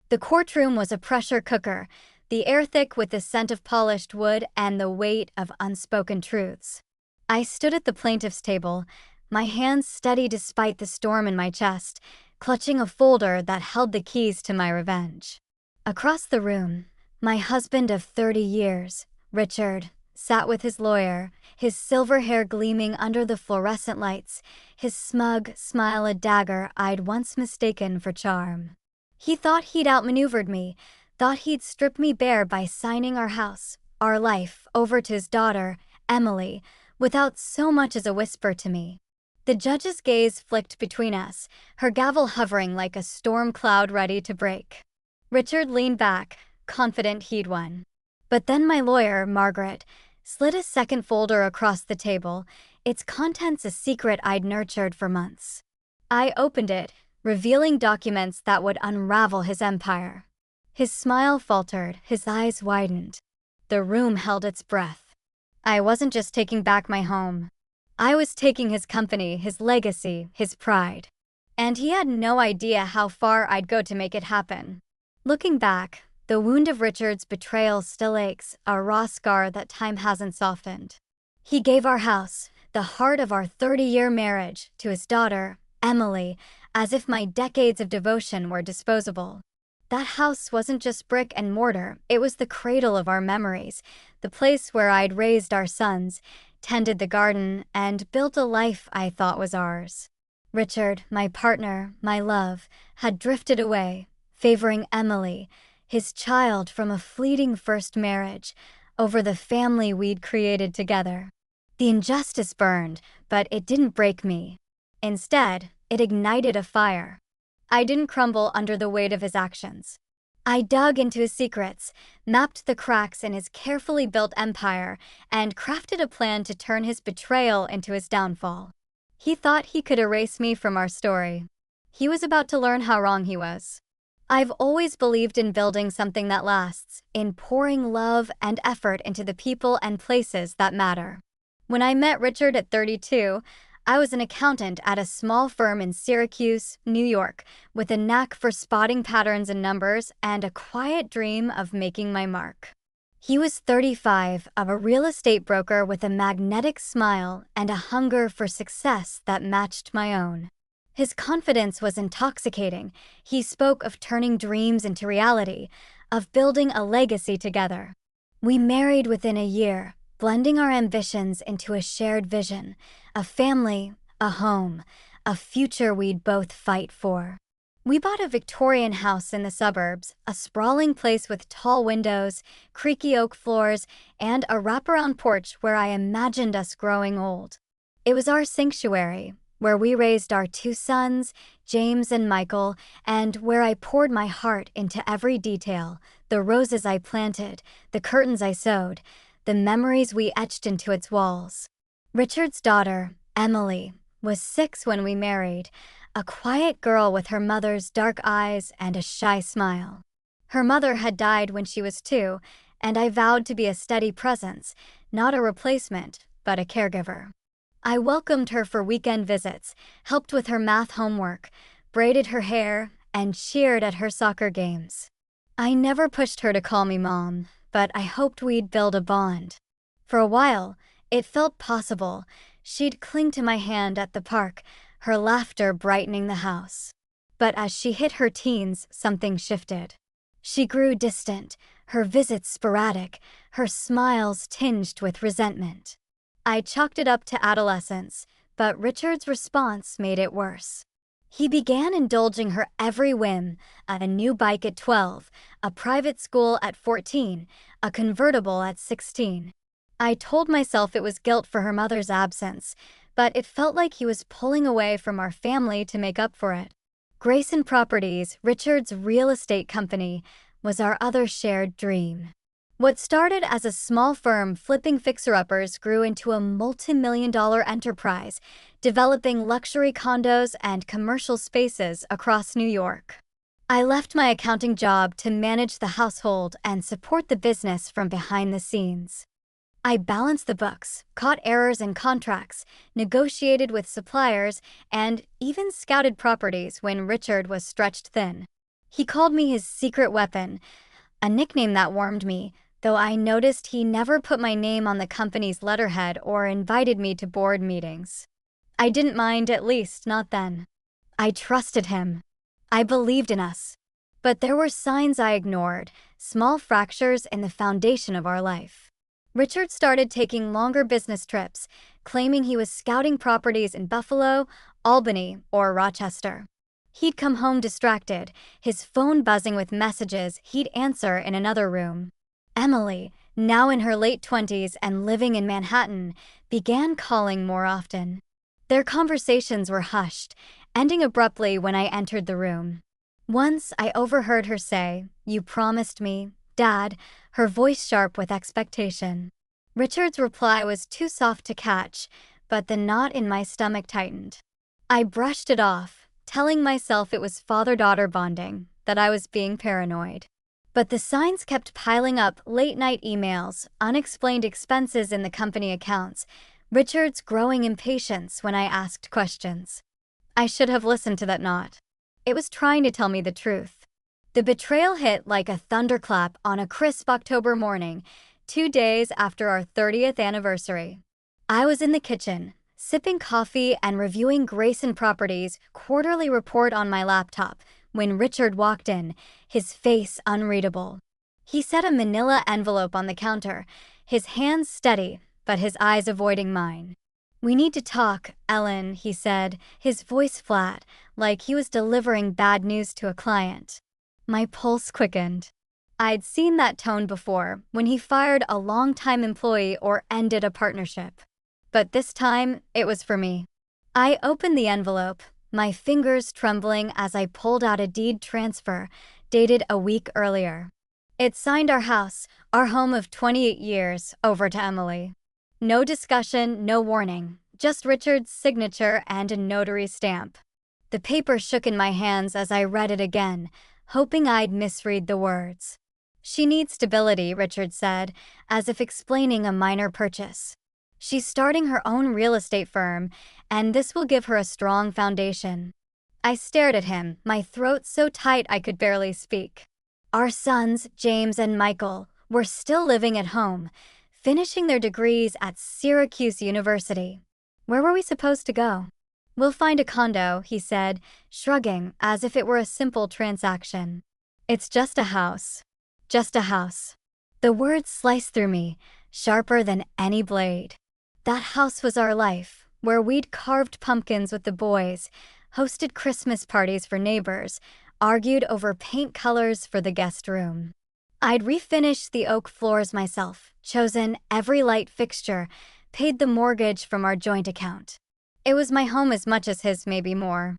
The courtroom was a pressure cooker, the air thick with the scent of polished wood and the weight of unspoken truths. I stood at the plaintiff's table, my hands steady despite the storm in my chest, clutching a folder that held the keys to my revenge. Across the room, my husband of 30 years, Richard, sat with his lawyer, his silver hair gleaming under the fluorescent lights, his smug smile a dagger I'd once mistaken for charm. He thought he'd outmaneuvered me, thought he'd strip me bare by signing our house, our life, over to his daughter, Emily, without so much as a whisper to me. The judge's gaze flicked between us, her gavel hovering like a storm cloud ready to break. Richard leaned back, confident he'd won. But then my lawyer, Margaret, slid a second folder across the table, its contents a secret I'd nurtured for months. I opened it, revealing documents that would unravel his empire. His smile faltered, his eyes widened. The room held its breath. I wasn't just taking back my home. I was taking his company, his legacy, his pride. And he had no idea how far I'd go to make it happen. Looking back, the wound of Richard's betrayal still aches, a raw scar that time hasn't softened. He gave our house, the heart of our 30-year marriage, to his daughter, Emily, as if my decades of devotion were disposable. That house wasn't just brick and mortar, it was the cradle of our memories, the place where I'd raised our sons, tended the garden, and built a life I thought was ours. Richard, my partner, my love, had drifted away, favoring Emily, his child from a fleeting first marriage, over the family we'd created together. The injustice burned, but it didn't break me. Instead, it ignited a fire. I didn't crumble under the weight of his actions. I dug into his secrets, mapped the cracks in his carefully built empire, and crafted a plan to turn his betrayal into his downfall. He thought he could erase me from our story. He was about to learn how wrong he was. I've always believed in building something that lasts, in pouring love and effort into the people and places that matter. When I met Richard at 32, I was an accountant at a small firm in Syracuse, New York, with a knack for spotting patterns in numbers and a quiet dream of making my mark. He was 35, a real estate broker with a magnetic smile and a hunger for success that matched my own. His confidence was intoxicating. He spoke of turning dreams into reality, of building a legacy together. We married within a year, blending our ambitions into a shared vision, a family, a home, a future we'd both fight for. We bought a Victorian house in the suburbs, a sprawling place with tall windows, creaky oak floors, and a wraparound porch where I imagined us growing old. It was our sanctuary, where we raised our 2 sons, James and Michael, and where I poured my heart into every detail, the roses I planted, the curtains I sewed, the memories we etched into its walls. Richard's daughter, Emily, was 6 when we married, a quiet girl with her mother's dark eyes and a shy smile. Her mother had died when she was 2, and I vowed to be a steady presence, not a replacement, but a caregiver. I welcomed her for weekend visits, helped with her math homework, braided her hair, and cheered at her soccer games. I never pushed her to call me Mom, but I hoped we'd build a bond. For a while, it felt possible. She'd cling to my hand at the park, her laughter brightening the house. But as she hit her teens, something shifted. She grew distant, her visits sporadic, her smiles tinged with resentment. I chalked it up to adolescence, but Richard's response made it worse. He began indulging her every whim, a new bike at 12, a private school at 14, a convertible at 16. I told myself it was guilt for her mother's absence, but it felt like he was pulling away from our family to make up for it. Grayson Properties, Richard's real estate company, was our other shared dream. What started as a small firm flipping fixer-uppers grew into a multi-million-dollar enterprise, developing luxury condos and commercial spaces across New York. I left my accounting job to manage the household and support the business from behind the scenes. I balanced the books, caught errors in contracts, negotiated with suppliers, and even scouted properties when Richard was stretched thin. He called me his secret weapon, a nickname that warmed me, though I noticed he never put my name on the company's letterhead or invited me to board meetings. I didn't mind, at least not then. I trusted him. I believed in us. But there were signs I ignored, small fractures in the foundation of our life. Richard started taking longer business trips, claiming he was scouting properties in Buffalo, Albany, or Rochester. He'd come home distracted, his phone buzzing with messages he'd answer in another room. Emily, now in her late 20s and living in Manhattan, began calling more often. Their conversations were hushed, ending abruptly when I entered the room. Once I overheard her say, "You promised me, Dad," her voice sharp with expectation. Richard's reply was too soft to catch, but the knot in my stomach tightened. I brushed it off, telling myself it was father-daughter bonding, that I was being paranoid. But the signs kept piling up: late-night emails, unexplained expenses in the company accounts, Richard's growing impatience when I asked questions. I should have listened to that knot. It was trying to tell me the truth. The betrayal hit like a thunderclap on a crisp October morning, 2 days after our 30th anniversary. I was in the kitchen, sipping coffee and reviewing Grayson Properties' quarterly report on my laptop, when Richard walked in, his face unreadable. He set a manila envelope on the counter, his hands steady, but his eyes avoiding mine. "We need to talk, Ellen," he said, his voice flat, like he was delivering bad news to a client. My pulse quickened. I'd seen that tone before, when he fired a long-time employee or ended a partnership. But this time, it was for me. I opened the envelope, my fingers trembling as I pulled out a deed transfer, dated a week earlier. It signed our house, our home of 28 years, over to Emily. No discussion, no warning, just Richard's signature and a notary stamp. The paper shook in my hands as I read it again, hoping I'd misread the words. "She needs stability," Richard said, as if explaining a minor purchase. "She's starting her own real estate firm, and this will give her a strong foundation." I stared at him, my throat so tight I could barely speak. Our sons, James and Michael, were still living at home, finishing their degrees at Syracuse University. Where were we supposed to go? "We'll find a condo," he said, shrugging as if it were a simple transaction. "It's just a house. Just a house." The words sliced through me, sharper than any blade. That house was our life, where we'd carved pumpkins with the boys, hosted Christmas parties for neighbors, argued over paint colors for the guest room. I'd refinished the oak floors myself, chosen every light fixture, paid the mortgage from our joint account. It was my home as much as his, maybe more.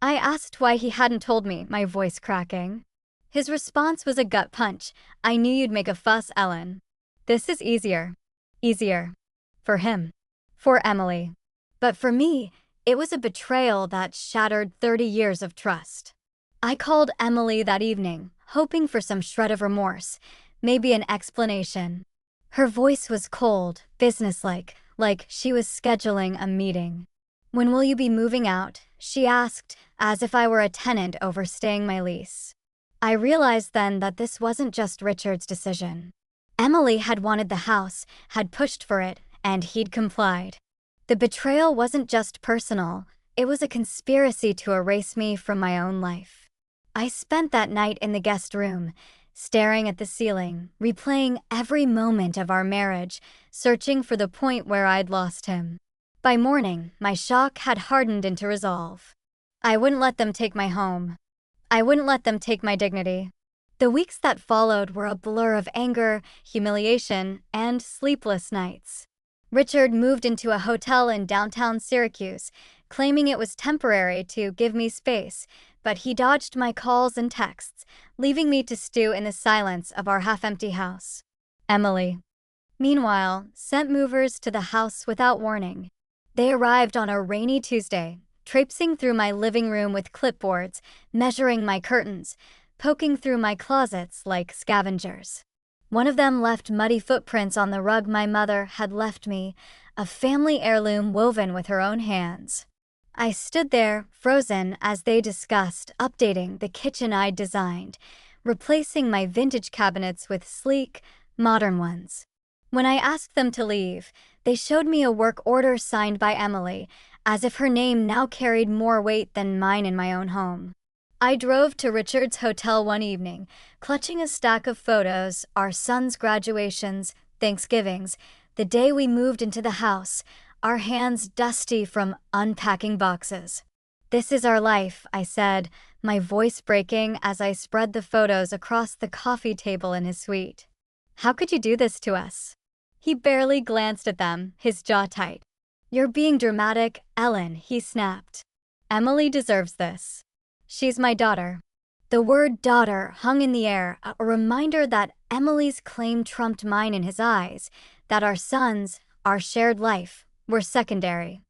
I asked why he hadn't told me, my voice cracking. His response was a gut punch. "I knew you'd make a fuss, Ellen. This is easier." Easier. For him. For Emily. But for me, it was a betrayal that shattered 30 years of trust. I called Emily that evening, hoping for some shred of remorse, maybe an explanation. Her voice was cold, businesslike, like she was scheduling a meeting. "When will you be moving out?" she asked, as if I were a tenant overstaying my lease. I realized then that this wasn't just Richard's decision. Emily had wanted the house, had pushed for it, and he'd complied. The betrayal wasn't just personal, it was a conspiracy to erase me from my own life. I spent that night in the guest room, staring at the ceiling, replaying every moment of our marriage, searching for the point where I'd lost him. By morning, my shock had hardened into resolve. I wouldn't let them take my home. I wouldn't let them take my dignity. The weeks that followed were a blur of anger, humiliation, and sleepless nights. Richard moved into a hotel in downtown Syracuse, claiming it was temporary to give me space, but he dodged my calls and texts, leaving me to stew in the silence of our half-empty house. Emily, meanwhile, sent movers to the house without warning. They arrived on a rainy Tuesday, traipsing through my living room with clipboards, measuring my curtains, poking through my closets like scavengers. One of them left muddy footprints on the rug my mother had left me, a family heirloom woven with her own hands. I stood there, frozen, as they discussed updating the kitchen I'd designed, replacing my vintage cabinets with sleek, modern ones. When I asked them to leave, they showed me a work order signed by Emily, as if her name now carried more weight than mine in my own home. I drove to Richard's hotel one evening, clutching a stack of photos, our son's graduations, Thanksgivings, the day we moved into the house, our hands dusty from unpacking boxes. "This is our life," I said, my voice breaking as I spread the photos across the coffee table in his suite. "How could you do this to us?" He barely glanced at them, his jaw tight. "You're being dramatic, Ellen," he snapped. "Emily deserves this. She's my daughter." The word daughter hung in the air, a reminder that Emily's claim trumped mine in his eyes, that our sons, our shared life, were secondary.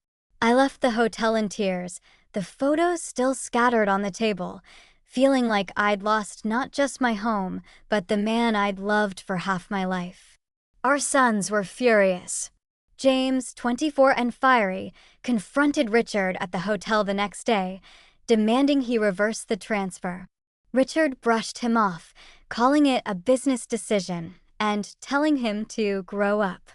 I left the hotel in tears, the photos still scattered on the table, feeling like I'd lost not just my home, but the man I'd loved for half my life. Our sons were furious. James, 24 and fiery, confronted Richard at the hotel the next day, demanding he reverse the transfer. Richard brushed him off, calling it a business decision and telling him to grow up.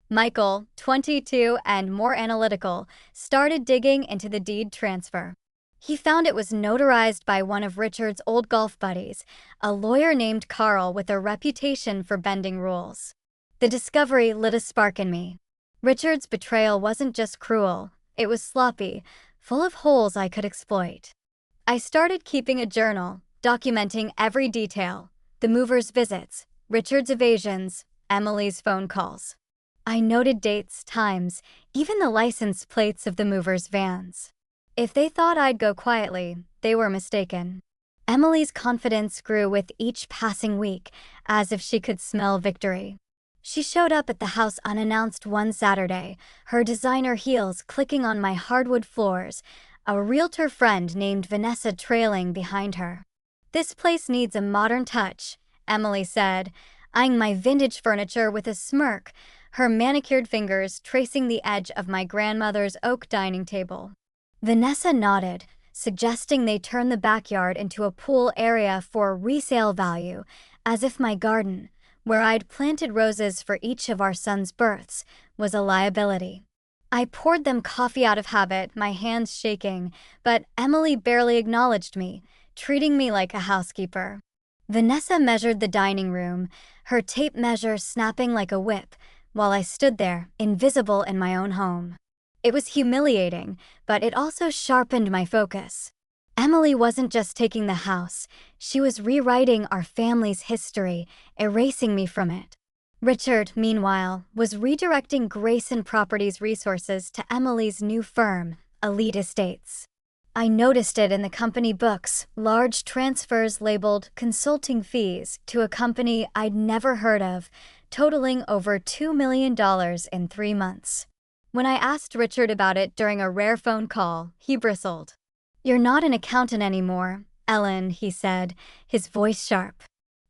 Michael, 22 and more analytical, started digging into the deed transfer. He found it was notarized by one of Richard's old golf buddies, a lawyer named Carl with a reputation for bending rules. The discovery lit a spark in me. Richard's betrayal wasn't just cruel, it was sloppy, full of holes I could exploit. I started keeping a journal, documenting every detail: the movers' visits, Richard's evasions, Emily's phone calls. I noted dates, times, even the license plates of the movers' vans. If they thought I'd go quietly, they were mistaken. Emily's confidence grew with each passing week, as if she could smell victory. She showed up at the house unannounced one Saturday, her designer heels clicking on my hardwood floors, a realtor friend named Vanessa trailing behind her. "This place needs a modern touch," Emily said, eyeing my vintage furniture with a smirk, her manicured fingers tracing the edge of my grandmother's oak dining table. Vanessa nodded, suggesting they turn the backyard into a pool area for resale value, as if my garden, where I'd planted roses for each of our sons' births, was a liability. I poured them coffee out of habit, my hands shaking, but Emily barely acknowledged me, treating me like a housekeeper. Vanessa measured the dining room, her tape measure snapping like a whip, while I stood there, invisible in my own home. It was humiliating, but it also sharpened my focus. Emily wasn't just taking the house, she was rewriting our family's history, erasing me from it. Richard, meanwhile, was redirecting Grayson Properties resources to Emily's new firm, Elite Estates. I noticed it in the company books, large transfers labeled consulting fees to a company I'd never heard of, totaling over $2 million in 3 months. When I asked Richard about it during a rare phone call, he bristled. "You're not an accountant anymore, Ellen," he said, his voice sharp.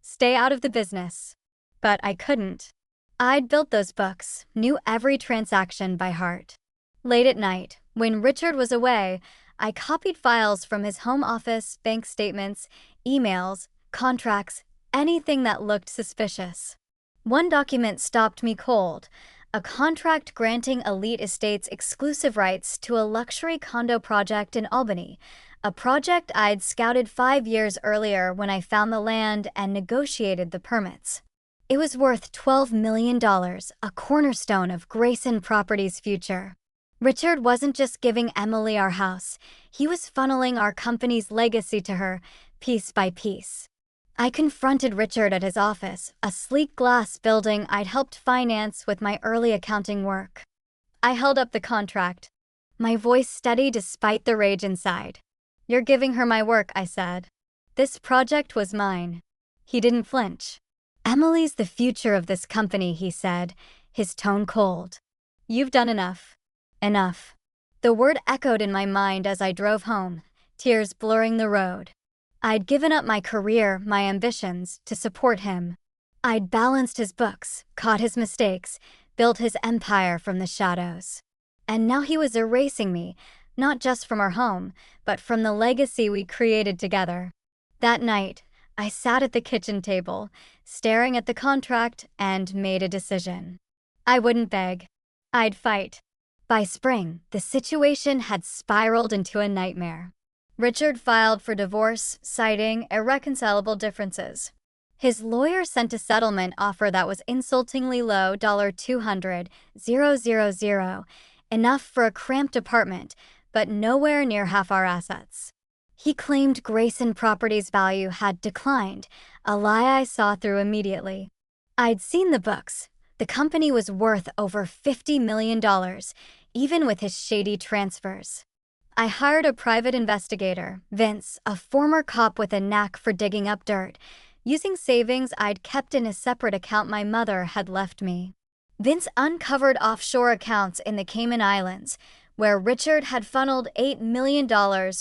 "Stay out of the business." But I couldn't. I'd built those books, knew every transaction by heart. Late at night, when Richard was away, I copied files from his home office, bank statements, emails, contracts, anything that looked suspicious. One document stopped me cold: a contract granting Elite Estates exclusive rights to a luxury condo project in Albany, a project I'd scouted 5 years earlier when I found the land and negotiated the permits. It was worth $12 million, a cornerstone of Grayson Properties' future. Richard wasn't just giving Emily our house, he was funneling our company's legacy to her, piece by piece. I confronted Richard at his office, a sleek glass building I'd helped finance with my early accounting work. I held up the contract, my voice steady despite the rage inside. "You're giving her my work," I said. "This project was mine." He didn't flinch. "Emily's the future of this company," he said, his tone cold. "You've done enough." Enough. The word echoed in my mind as I drove home, tears blurring the road. I'd given up my career, my ambitions, to support him. I'd balanced his books, caught his mistakes, built his empire from the shadows. And now he was erasing me, not just from our home, but from the legacy we created together. That night, I sat at the kitchen table, staring at the contract, and made a decision. I wouldn't beg. I'd fight. By spring, the situation had spiraled into a nightmare. Richard filed for divorce, citing irreconcilable differences. His lawyer sent a settlement offer that was insultingly low, $200,000, enough for a cramped apartment, but nowhere near half our assets. He claimed Grayson Properties' value had declined, a lie I saw through immediately. I'd seen the books. The company was worth over $50 million, even with his shady transfers. I hired a private investigator, Vince, a former cop with a knack for digging up dirt, using savings I'd kept in a separate account my mother had left me. Vince uncovered offshore accounts in the Cayman Islands, where Richard had funneled $8 million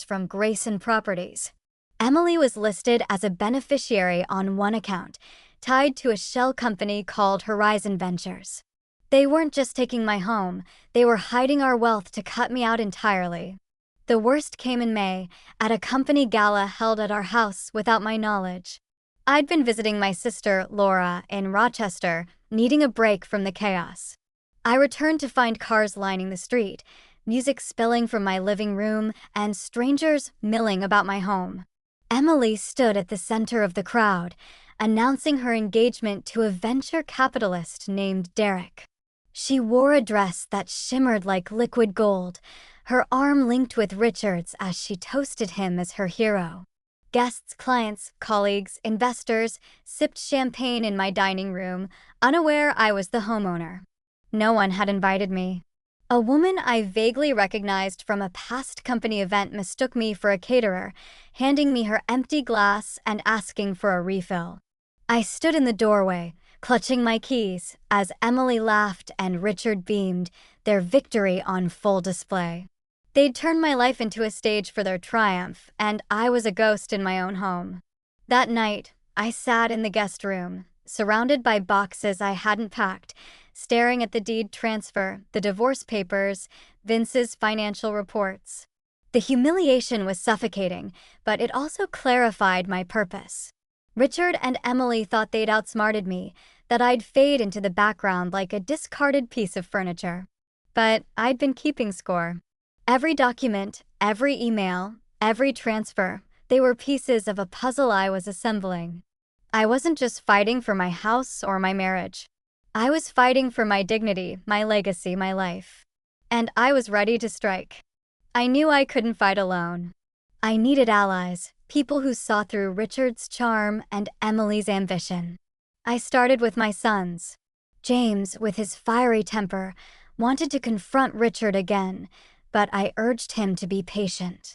from Grayson Properties. Emily was listed as a beneficiary on one account, tied to a shell company called Horizon Ventures. They weren't just taking my home, they were hiding our wealth to cut me out entirely. The worst came in May, at a company gala held at our house without my knowledge. I'd been visiting my sister, Laura, in Rochester, needing a break from the chaos. I returned to find cars lining the street, music spilling from my living room, and strangers milling about my home. Emily stood at the center of the crowd, announcing her engagement to a venture capitalist named Derek. She wore a dress that shimmered like liquid gold, her arm linked with Richard's as she toasted him as her hero. Guests, clients, colleagues, investors sipped champagne in my dining room, unaware I was the homeowner. No one had invited me. A woman I vaguely recognized from a past company event mistook me for a caterer, handing me her empty glass and asking for a refill. I stood in the doorway, clutching my keys, as Emily laughed and Richard beamed, their victory on full display. They'd turned my life into a stage for their triumph, and I was a ghost in my own home. That night, I sat in the guest room, surrounded by boxes I hadn't packed, staring at the deed transfer, the divorce papers, Vince's financial reports. The humiliation was suffocating, but it also clarified my purpose. Richard and Emily thought they'd outsmarted me, that I'd fade into the background like a discarded piece of furniture. But I'd been keeping score. Every document, every email, every transfer, they were pieces of a puzzle I was assembling. I wasn't just fighting for my house or my marriage. I was fighting for my dignity, my legacy, my life. And I was ready to strike. I knew I couldn't fight alone. I needed allies, people who saw through Richard's charm and Emily's ambition. I started with my sons. James, with his fiery temper, wanted to confront Richard again, but I urged him to be patient.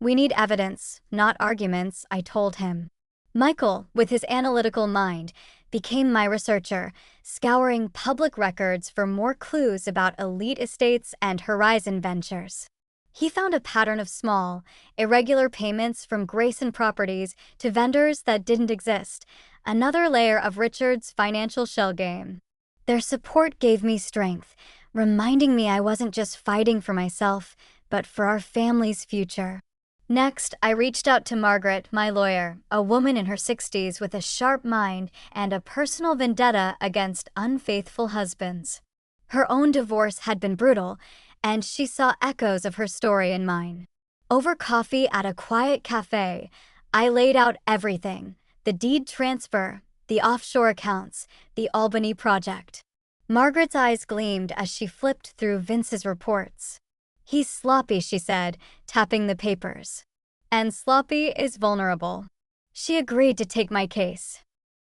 We need evidence, not arguments, I told him. Michael, with his analytical mind, became my researcher, scouring public records for more clues about elite estates and Horizon Ventures. He found a pattern of small, irregular payments from Grayson Properties to vendors that didn't exist, another layer of Richard's financial shell game. Their support gave me strength, reminding me I wasn't just fighting for myself, but for our family's future. Next, I reached out to Margaret, my lawyer, a woman in her 60s with a sharp mind and a personal vendetta against unfaithful husbands. Her own divorce had been brutal, and she saw echoes of her story in mine. Over coffee at a quiet cafe, I laid out everything: the deed transfer, the offshore accounts, the Albany project. Margaret's eyes gleamed as she flipped through Vince's reports. "He's sloppy," she said, tapping the papers. "And sloppy is vulnerable." She agreed to take my case,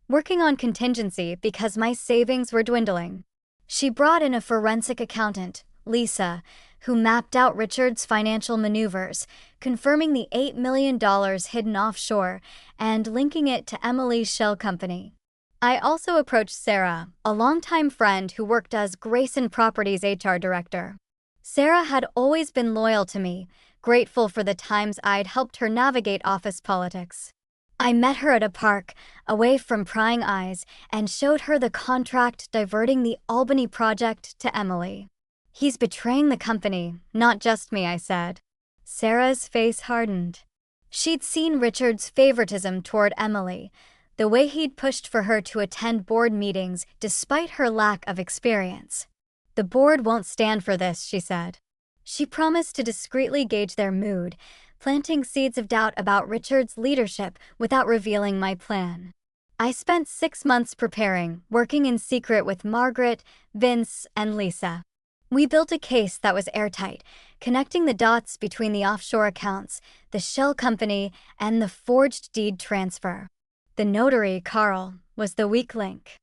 working on contingency because my savings were dwindling. She brought in a forensic accountant, Lisa, who mapped out Richard's financial maneuvers, confirming the $8 million hidden offshore and linking it to Emily's shell company. I also approached Sarah, a longtime friend who worked as Grayson Properties' HR director. Sarah had always been loyal to me, grateful for the times I'd helped her navigate office politics. I met her at a park, away from prying eyes, and showed her the contract diverting the Albany project to Emily. "He's betraying the company, not just me," I said. Sarah's face hardened. She'd seen Richard's favoritism toward Emily, the way he'd pushed for her to attend board meetings despite her lack of experience. "The board won't stand for this," she said. She promised to discreetly gauge their mood, planting seeds of doubt about Richard's leadership without revealing my plan. I spent 6 months preparing, working in secret with Margaret, Vince, and Lisa. We built a case that was airtight, connecting the dots between the offshore accounts, the shell company, and the forged deed transfer. The notary, Carl, was the weak link.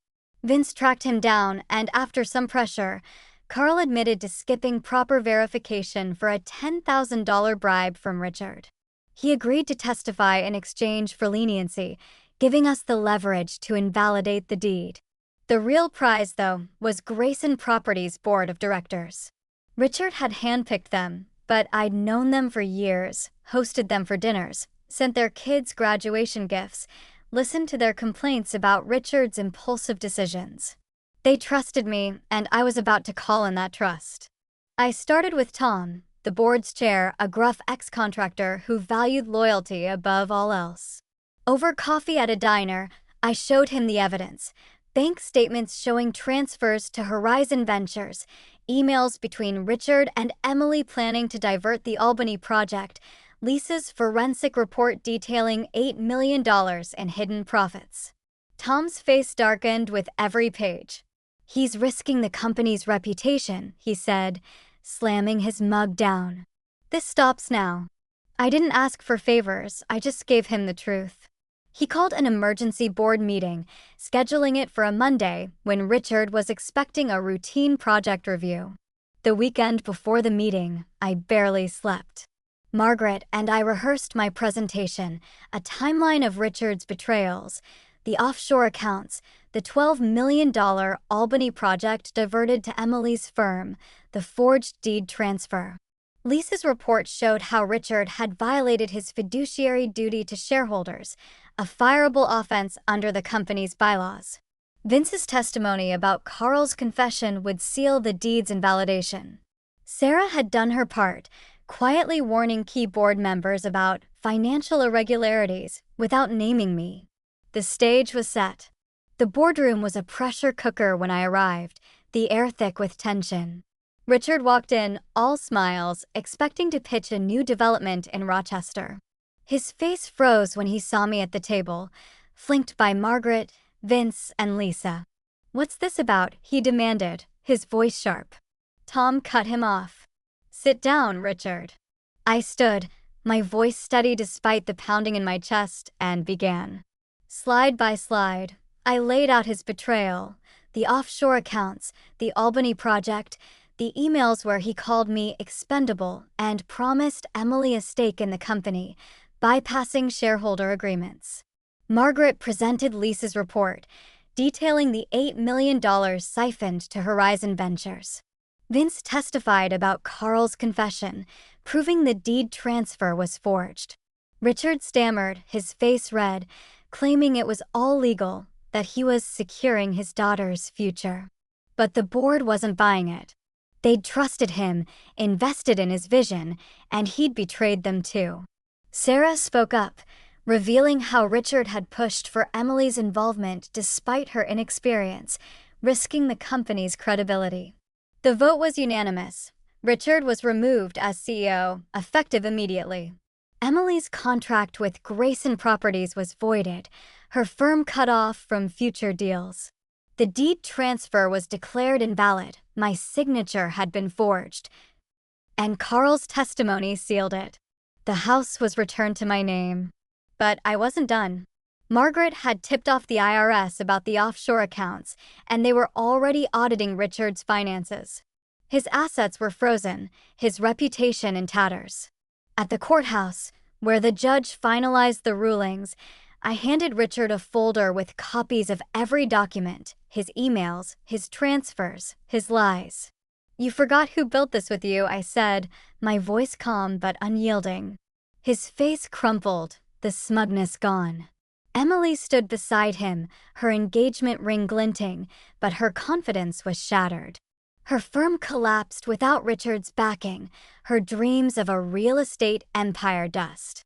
Vince tracked him down, and after some pressure, Carl admitted to skipping proper verification for a $10,000 bribe from Richard. He agreed to testify in exchange for leniency, giving us the leverage to invalidate the deed. The real prize, though, was Grayson Properties' board of directors. Richard had handpicked them, but I'd known them for years, hosted them for dinners, sent their kids graduation gifts, listened to their complaints about Richard's impulsive decisions. They trusted me, and I was about to call in that trust. I started with Tom, the board's chair, a gruff ex-contractor who valued loyalty above all else. Over coffee at a diner, I showed him the evidence: bank statements showing transfers to Horizon Ventures, emails between Richard and Emily planning to divert the Albany project, Lisa's forensic report detailing $8 million in hidden profits. Tom's face darkened with every page. "He's risking the company's reputation," he said, slamming his mug down. "This stops now." I didn't ask for favors, I just gave him the truth. He called an emergency board meeting, scheduling it for a Monday when Richard was expecting a routine project review. The weekend before the meeting, I barely slept. Margaret and I rehearsed my presentation, a timeline of Richard's betrayals, the offshore accounts, the $12 million Albany project diverted to Emily's firm, the forged deed transfer. Lisa's report showed how Richard had violated his fiduciary duty to shareholders, a fireable offense under the company's bylaws. Vince's testimony about Carl's confession would seal the deed's invalidation. Sarah had done her part, quietly warning key board members about financial irregularities without naming me. The stage was set. The boardroom was a pressure cooker when I arrived, the air thick with tension. Richard walked in, all smiles, expecting to pitch a new development in Rochester. His face froze when he saw me at the table, flanked by Margaret, Vince, and Lisa. "What's this about?" he demanded, his voice sharp. Tom cut him off. "Sit down, Richard." I stood, my voice steady despite the pounding in my chest, and began. Slide by slide, I laid out his betrayal, the offshore accounts, the Albany project, the emails where he called me expendable and promised Emily a stake in the company, bypassing shareholder agreements. Margaret presented Lisa's report, detailing the $8 million siphoned to Horizon Ventures. Vince testified about Carl's confession, proving the deed transfer was forged. Richard stammered, his face red, claiming it was all legal, that he was securing his daughter's future. But the board wasn't buying it. They'd trusted him, invested in his vision, and he'd betrayed them too. Sarah spoke up, revealing how Richard had pushed for Emily's involvement despite her inexperience, risking the company's credibility. The vote was unanimous. Richard was removed as CEO, effective immediately. Emily's contract with Grayson Properties was voided, her firm cut off from future deals. The deed transfer was declared invalid, my signature had been forged, and Carl's testimony sealed it. The house was returned to my name. But I wasn't done. Margaret had tipped off the IRS about the offshore accounts, and they were already auditing Richard's finances. His assets were frozen, his reputation in tatters. At the courthouse, where the judge finalized the rulings, I handed Richard a folder with copies of every document, his emails, his transfers, his lies. "You forgot who built this with you," I said, my voice calm but unyielding. His face crumpled, the smugness gone. Emily stood beside him, her engagement ring glinting, but her confidence was shattered. Her firm collapsed without Richard's backing, her dreams of a real estate empire dust.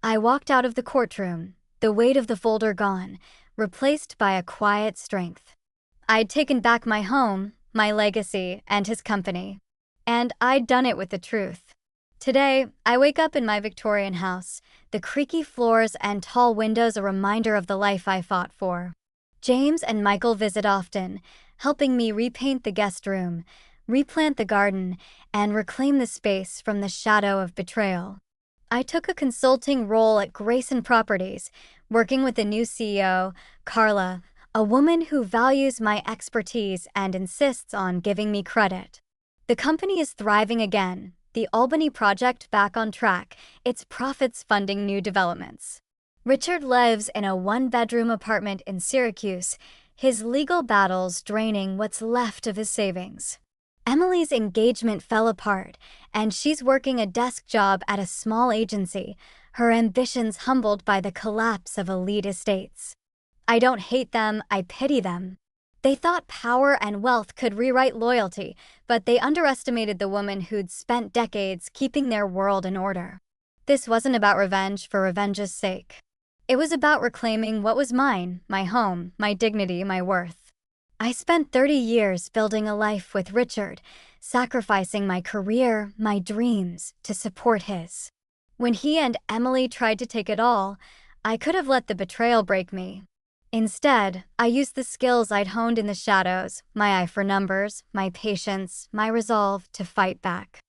I walked out of the courtroom, the weight of the folder gone, replaced by a quiet strength. I'd taken back my home, my legacy, and his company. And I'd done it with the truth. Today, I wake up in my Victorian house, the creaky floors and tall windows a reminder of the life I fought for. James and Michael visit often, helping me repaint the guest room, replant the garden, and reclaim the space from the shadow of betrayal. I took a consulting role at Grayson Properties, working with the new CEO, Carla, a woman who values my expertise and insists on giving me credit. The company is thriving again, the Albany project back on track, its profits funding new developments. Richard lives in a one-bedroom apartment in Syracuse, his legal battles draining what's left of his savings. Emily's engagement fell apart, and she's working a desk job at a small agency, her ambitions humbled by the collapse of elite estates. I don't hate them, I pity them. They thought power and wealth could rewrite loyalty, but they underestimated the woman who'd spent decades keeping their world in order. This wasn't about revenge for revenge's sake. It was about reclaiming what was mine, my home, my dignity, my worth. I spent 30 years building a life with Richard, sacrificing my career, my dreams, to support his. When he and Emily tried to take it all, I could have let the betrayal break me. Instead, I used the skills I'd honed in the shadows, my eye for numbers, my patience, my resolve to fight back.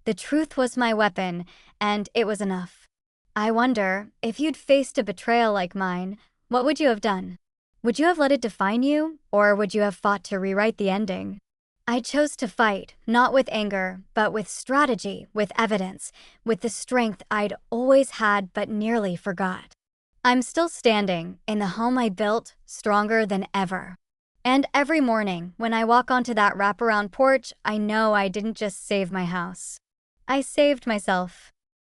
The truth was my weapon, and it was enough. I wonder, if you'd faced a betrayal like mine, what would you have done? Would you have let it define you, or would you have fought to rewrite the ending? I chose to fight, not with anger, but with strategy, with evidence, with the strength I'd always had but nearly forgot. I'm still standing, in the home I built, stronger than ever. And every morning, when I walk onto that wraparound porch, I know I didn't just save my house. I saved myself.